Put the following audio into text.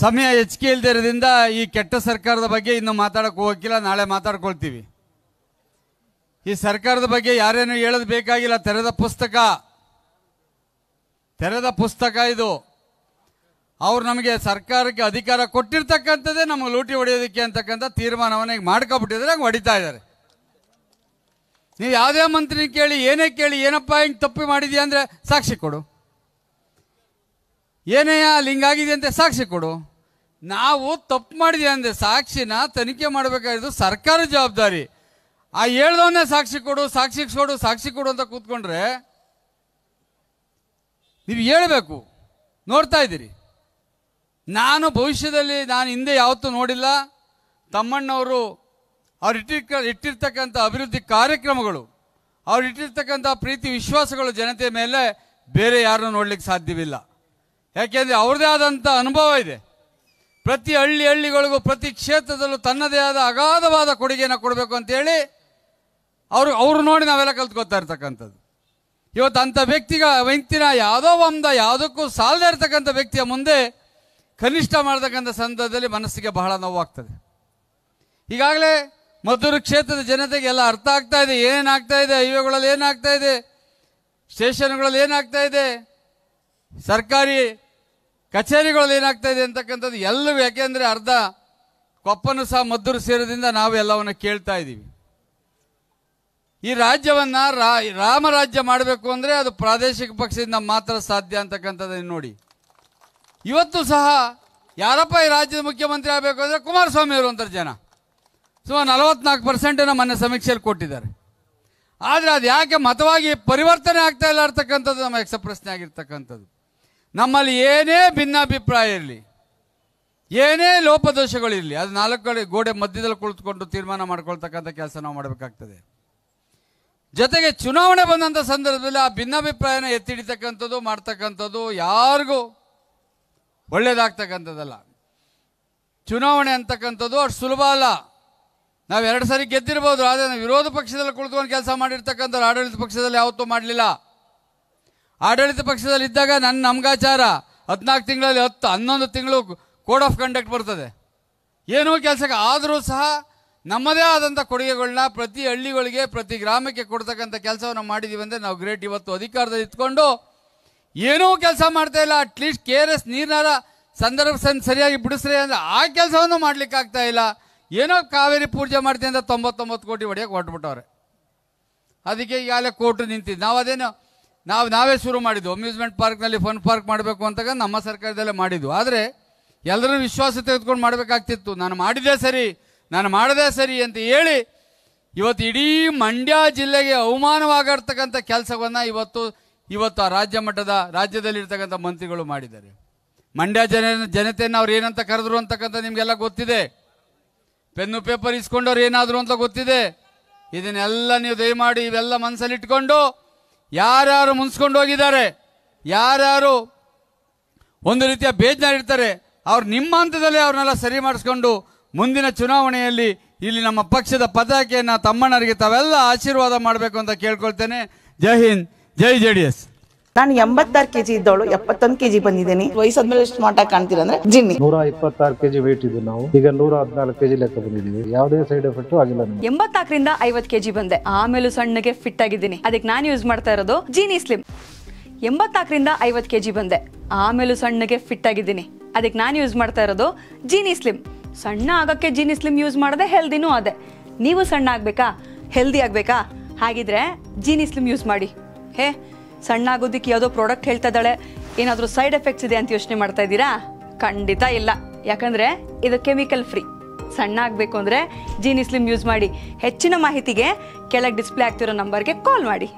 ಸಮಯ ಹೆಚ್ಚಿಗೆ ಇಲ್ದಿರೋದ್ರಿಂದ ಈ ಕೆಟ್ಟ ಸರ್ಕಾರದ ಬಗ್ಗೆ ಇನ್ನು ಮಾತಾಡಕ್ಕೆ ಹೋಗಿಲ್ಲ, ನಾಳೆ ಮಾತಾಡ್ಕೊಳ್ತೀವಿ. ಈ ಸರ್ಕಾರದ ಬಗ್ಗೆ ಯಾರೇನು ಹೇಳೋದು ಬೇಕಾಗಿಲ್ಲ. ತೆರೆದ ಪುಸ್ತಕ ಇದು. ಅವ್ರು ನಮಗೆ ಸರ್ಕಾರಕ್ಕೆ ಅಧಿಕಾರ ಕೊಟ್ಟಿರ್ತಕ್ಕಂಥದ್ದೇ ನಮಗೆ ಲೂಟಿ ಹೊಡೆಯೋದಕ್ಕೆ ಅಂತಕ್ಕಂಥ ತೀರ್ಮಾನವನ್ನು ಈಗ ಮಾಡ್ಕೊಬಿಟ್ಟಿದ್ರೆ ಹಂಗೆ ಹೊಡಿತಾ ಇದ್ದಾರೆ. ನೀವು ಯಾವುದೇ ಮಂತ್ರಿ ಕೇಳಿ, ಏನೇ ಕೇಳಿ, ಏನಪ್ಪ ಹಿಂಗೆ ತಪ್ಪು ಮಾಡಿದ್ಯಾ ಅಂದರೆ ಸಾಕ್ಷಿ ಕೊಡು, ಏನೇ ಅಲ್ಲಿ ಹಿಂಗಾಗಿದೆ ಅಂತ ಸಾಕ್ಷಿ ಕೊಡು. ನಾವು ತಪ್ಪು ಮಾಡಿದ್ಯಾ ಅಂದರೆ ಸಾಕ್ಷಿನ ತನಿಖೆ ಮಾಡಬೇಕಾಗಿದ್ದು ಸರ್ಕಾರ ಜವಾಬ್ದಾರಿ. ಆ ಹೇಳ್ದವನ್ನೇ ಸಾಕ್ಷಿ ಕೊಡು ಅಂತ ಕೂತ್ಕೊಂಡ್ರೆ ನೀವು ಹೇಳ್ಬೇಕು. ನೋಡ್ತಾ ಇದ್ದೀರಿ, ನಾನು ಭವಿಷ್ಯದಲ್ಲಿ ಹಿಂದೆ ಯಾವತ್ತೂ ನೋಡಿಲ್ಲ. ತಮ್ಮಣ್ಣವರು ಅವ್ರು ಇಟ್ಟಿರ್ತಕ್ಕಂಥ ಅಭಿವೃದ್ಧಿ ಕಾರ್ಯಕ್ರಮಗಳು, ಅವ್ರು ಇಟ್ಟಿರ್ತಕ್ಕಂಥ ಪ್ರೀತಿ ವಿಶ್ವಾಸಗಳು ಜನತೆ ಮೇಲೆ ಬೇರೆ ಯಾರನ್ನೂ ನೋಡ್ಲಿಕ್ಕೆ ಸಾಧ್ಯವಿಲ್ಲ. ಯಾಕೆಂದರೆ ಅವ್ರದ್ದೇ ಆದಂಥ ಅನುಭವ ಇದೆ. ಪ್ರತಿ ಹಳ್ಳಿಗಳಿಗೂ ಪ್ರತಿ ಕ್ಷೇತ್ರದಲ್ಲೂ ತನ್ನದೇ ಆದ ಅಗಾಧವಾದ ಕೊಡುಗೆಯನ್ನು ಕೊಡಬೇಕು ಅಂತೇಳಿ ಅವರು ನೋಡಿ ನಾವೆಲ್ಲ ಕಲ್ತ್ಕೊತಾ ಇರ್ತಕ್ಕಂಥದ್ದು. ಇವತ್ತು ಅಂಥ ವ್ಯಕ್ತಿನ ಯಾವುದಕ್ಕೂ ಸಾಲದೇ ಇರ್ತಕ್ಕಂಥ ವ್ಯಕ್ತಿಯ ಮುಂದೆ ಕನಿಷ್ಠ ಮಾಡತಕ್ಕಂಥ ಸಂದರ್ಭದಲ್ಲಿ ಮನಸ್ಸಿಗೆ ಬಹಳ ನೋವಾಗ್ತದೆ. ಈಗಾಗಲೇ ಮದ್ದೂರು ಕ್ಷೇತ್ರದ ಜನತೆಗೆ ಎಲ್ಲ ಅರ್ಥ ಆಗ್ತಾ ಇದೆ, ಏನೇನಾಗ್ತಾ ಇದೆ, ಹೈವೇಗಳಲ್ಲಿ ಏನಾಗ್ತಾ ಇದೆ, ಸ್ಟೇಷನ್ಗಳಲ್ಲಿ ಏನಾಗ್ತಾ ಇದೆ, ಸರ್ಕಾರಿ ಕಚೇರಿಗಳಲ್ಲಿ ಏನಾಗ್ತಾ ಇದೆ ಅಂತಕ್ಕಂಥದ್ದು ಎಲ್ಲವೂ. ಯಾಕೆಂದರೆ ಅರ್ಧ ಕೊಪ್ಪನು ಸಹ ಮದ್ದೂರು ಸೇರೋದ್ರಿಂದ ನಾವು ಎಲ್ಲವನ್ನು ಕೇಳ್ತಾ ಇದ್ದೀವಿ. ಈ ರಾಜ್ಯವನ್ನು ರಾಮರಾಜ್ಯ ಮಾಡಬೇಕು ಅಂದರೆ ಅದು ಪ್ರಾದೇಶಿಕ ಪಕ್ಷದಿಂದ ಮಾತ್ರ ಸಾಧ್ಯ ಅಂತಕ್ಕಂಥದ್ದನ್ನು ನೋಡಿ. ಇವತ್ತು ಸಹ ಯಾರಪ್ಪ ಈ ರಾಜ್ಯದ ಮುಖ್ಯಮಂತ್ರಿ ಆಗಬೇಕು ಅಂದರೆ ಕುಮಾರಸ್ವಾಮಿ ಅವರು ಅಂತಾರೆ ಜನ. ಸುಮಾರು 44% ಮೊನ್ನೆ ಸಮೀಕ್ಷೆಯಲ್ಲಿ ಕೊಟ್ಟಿದ್ದಾರೆ. ಆದರೆ ಅದು ಯಾಕೆ ಮತವಾಗಿ ಪರಿವರ್ತನೆ ಆಗ್ತಾ ಇಲ್ಲ ಇರ್ತಕ್ಕಂಥದ್ದು ನಮ್ಮ ಯಕ್ಷ ಪ್ರಶ್ನೆ ಆಗಿರ್ತಕ್ಕಂಥದ್ದು. ನಮ್ಮಲ್ಲಿ ಏನೇ ಭಿನ್ನಾಭಿಪ್ರಾಯ ಇರಲಿ, ಏನೇ ಲೋಪದೋಷಗಳಿರಲಿ, ಅದು 4 ಗೋಡೆ ಮಧ್ಯದಲ್ಲಿ ಕುಳಿತುಕೊಂಡು ತೀರ್ಮಾನ ಮಾಡ್ಕೊಳ್ತಕ್ಕಂಥ ಕೆಲಸ ನಾವು ಮಾಡಬೇಕಾಗ್ತದೆ. ಜೊತೆಗೆ ಚುನಾವಣೆ ಬಂದಂಥ ಸಂದರ್ಭದಲ್ಲಿ ಆ ಭಿನ್ನಾಭಿಪ್ರಾಯನ ಎತ್ತಿಡಿತಕ್ಕಂಥದ್ದು ಮಾಡ್ತಕ್ಕಂಥದ್ದು ಯಾರಿಗೂ ಒಳ್ಳೇದಾಗ್ತಕ್ಕಂಥದ್ದಲ್ಲ. ಚುನಾವಣೆ ಅಂತಕ್ಕಂಥದ್ದು ಅಷ್ಟು ಸುಲಭ ಅಲ್ಲ. ನಾವು 2 ಸಾರಿ ಗೆದ್ದಿರ್ಬೋದು, ಆದರೆ ನಾವು ವಿರೋಧ ಪಕ್ಷದಲ್ಲಿ ಕುಳಿತುಕೊಂಡು ಕೆಲಸ ಮಾಡಿರ್ತಕ್ಕಂಥವ್ರು ಆಡಳಿತ ಪಕ್ಷದಲ್ಲಿ ಯಾವತ್ತೂ ಮಾಡಲಿಲ್ಲ. ಆಡಳಿತ ಪಕ್ಷದಲ್ಲಿ ಇದ್ದಾಗ ನಮ್ಗಾಚಾರ 14 ತಿಂಗಳಲ್ಲಿ 11 ತಿಂಗಳು ಕೋಡ್ ಆಫ್ ಕಂಡಕ್ಟ್ ಬರ್ತದೆ, ಏನೂ ಕೆಲಸಕ್ಕೆ. ಆದರೂ ಸಹ ನಮ್ಮದೇ ಆದಂಥ ಕೊಡುಗೆಗಳನ್ನ ಪ್ರತಿ ಹಳ್ಳಿಗಳಿಗೆ ಪ್ರತಿ ಗ್ರಾಮಕ್ಕೆ ಕೊಡ್ತಕ್ಕಂಥ ಕೆಲಸವನ್ನು ಮಾಡಿದ್ದೀವಿ ಅಂದರೆ ನಾವು ಗ್ರೇಟ್. ಇವತ್ತು ಅಧಿಕಾರದಲ್ಲಿ ಇಟ್ಕೊಂಡು ಏನೂ ಕೆಲಸ ಮಾಡ್ತಾ ಇಲ್ಲ. ಅಟ್ಲೀಸ್ಟ್ KRS ನೀರಿನಾರ ಸಂದರ್ಭ ಸರಿಯಾಗಿ ಬಿಡಿಸ್ರಿ ಅಂದರೆ ಆ ಕೆಲಸವನ್ನು ಮಾಡ್ಲಿಕ್ಕೆ ಆಗ್ತಾ ಇಲ್ಲ. ಏನೋ ಕಾವೇರಿ ಪೂಜೆ ಮಾಡ್ತೀನಿ ಅಂತ 99 ಕೋಟಿ ಹೊಡೆಯೋಕೆ ಹೊರಟ್ಬಿಟ್ಟವ್ರೆ. ಅದಕ್ಕೆ ಈಗಾಗಲೇ ಕೋರ್ಟ್ ನಿಂತಿದ್ದು. ನಾವೇ ಶುರು ಮಾಡಿದ್ದು ಅಮ್ಯೂಸ್ಮೆಂಟ್ ಪಾರ್ಕ್ನಲ್ಲಿ ಫನ್ ಪಾರ್ಕ್ ಮಾಡಬೇಕು ಅಂತ ನಮ್ಮ ಸರ್ಕಾರದಲ್ಲೇ ಮಾಡಿದ್ದು. ಆದರೆ ಎಲ್ಲರೂ ವಿಶ್ವಾಸ ತೆಗೆದುಕೊಂಡು ಮಾಡಬೇಕಾಗ್ತಿತ್ತು. ನಾನು ಮಾಡದೇ ಸರಿ ಅಂತ ಹೇಳಿ ಇವತ್ತು ಇಡೀ ಮಂಡ್ಯ ಜಿಲ್ಲೆಗೆ ಅವಮಾನವಾಗಿರ್ತಕ್ಕಂಥ ಕೆಲಸವನ್ನು ಇವತ್ತು ಆ ರಾಜ್ಯದಲ್ಲಿರ್ತಕ್ಕಂಥ ಮಂತ್ರಿಗಳು ಮಾಡಿದ್ದಾರೆ. ಮಂಡ್ಯ ಜನತೆಯನ್ನು ಅವ್ರು ಏನಂತ ಕರೆದ್ರು ಅಂತಕ್ಕಂಥ ನಿಮಗೆಲ್ಲ ಗೊತ್ತಿದೆ. ಪೆನ್ನು ಪೇಪರ್ ಇಸ್ಕೊಂಡವ್ರು ಏನಾದ್ರು ಅಂತ ಗೊತ್ತಿದೆ. ಇದನ್ನೆಲ್ಲ ನೀವು ದಯಮಾಡಿ ಇವೆಲ್ಲ ಮನಸ್ಸಲ್ಲಿ ಇಟ್ಕೊಂಡು ಯಾರ್ಯಾರು ಮುನ್ಸ್ಕೊಂಡು ಹೋಗಿದ್ದಾರೆ, ಯಾರ್ಯಾರು ಒಂದು ರೀತಿಯ ಬೇಜಾರಿರ್ತಾರೆ, ಅವ್ರು ನಿಮ್ಮ ಹಂತದಲ್ಲಿ ಅವ್ರನ್ನೆಲ್ಲ ಸರಿ ಮಾಡಿಸ್ಕೊಂಡು ಮುಂದಿನ ಚುನಾವಣೆಯಲ್ಲಿ ಇಲ್ಲಿ ನಮ್ಮ ಪಕ್ಷದ ಪತಾಕೆಯನ್ನು ತಮ್ಮಣ್ಣರಿಗೆ ತಾವೆಲ್ಲ ಆಶೀರ್ವಾದ ಮಾಡಬೇಕು ಅಂತ ಕೇಳ್ಕೊಳ್ತೇನೆ. ಜೈ ಹಿಂದ್, ಜೈ JDS. ನಾನು 86 kg ಇದ್ದವಳು 71 kg ಬಂದಿದ್ದೀನಿ. ವಯಸ್ಸಾದ್ಮೇಲೆ ಸ್ಮಾರ್ಟ್ ಆಗಿ ಕಾಣ್ತೀರಾ ಅಂದ್ರೆ ಜಿನ್ನಿ. 126 kg ವೇಟ್ ಇದ್ದು ನಾವು ಈಗ 114 kg ಲೆಕ್ಕ ಬಂದಿದ್ದೀವಿ. ಯಾವುದೇ ಸೈಡ್ ಎಫೆಕ್ಟ್ ಆಗಿಲ್ಲ. 84 ರಿಂದ 50 kg ಬಂದೆ. ಆಮೇಲೂ ಸಣ್ಣಗೆ ಫಿಟ್ ಆಗಿದ್ದೀನಿ. ಅದಕ್ಕೆ ನಾನು ಯೂಸ್ ಮಾಡ್ತಾ ಇರೋದು ಜೀನಿ ಸ್ಲಿಮ್. 84 ರಿಂದ 50 kg ಬಂದೆ. ಆಮೇಲೂ ಸಣ್ಣಗೆ ಫಿಟ್ ಆಗಿದ್ದೀನಿ. ಅದಕ್ಕೆ ನಾನು ಯೂಸ್ ಮಾಡ್ತಾ ಇರೋದು ಜೀನಿ ಸ್ಲಿಮ್. ಸಣ್ಣ ಆಗಕ್ಕೆ ಜೀನಿ ಸ್ಲಿಮ್ ಯೂಸ್ ಮಾಡದೆ ಹೆಲ್ದಿನೂ ಅದೇ. ನೀವು ಸಣ್ಣ ಆಗ್ಬೇಕಾ, ಹೆಲ್ದಿ ಆಗ್ಬೇಕಾ? ಹಾಗಿದ್ರೆ ಜೀನಿ ಸ್ಲಿಮ್ ಯೂಸ್ ಮಾಡಿ. ಸಣ್ಣ ಆಗೋದಕ್ಕೆ ಯಾವುದೋ ಪ್ರಾಡಕ್ಟ್ ಹೇಳ್ತಾ ಇದ್ದಾಳೆ, ಏನಾದರೂ ಸೈಡ್ ಎಫೆಕ್ಟ್ಸ್ ಇದೆ ಅಂತ ಯೋಚನೆ ಮಾಡ್ತಾ ಇದ್ದೀರಾ? ಖಂಡಿತ ಇಲ್ಲ. ಯಾಕಂದ್ರೆ ಇದು ಕೆಮಿಕಲ್ ಫ್ರೀ. ಸಣ್ಣ ಆಗಬೇಕು ಅಂದರೆ ಜೀನಿ ಸ್ಲಿಮ್ ಯೂಸ್ ಮಾಡಿ. ಹೆಚ್ಚಿನ ಮಾಹಿತಿಗೆ ಕೆಳಗೆ ಡಿಸ್ಪ್ಲೇ ಆಗ್ತಿರೋ ನಂಬರ್ಗೆ ಕಾಲ್ ಮಾಡಿ.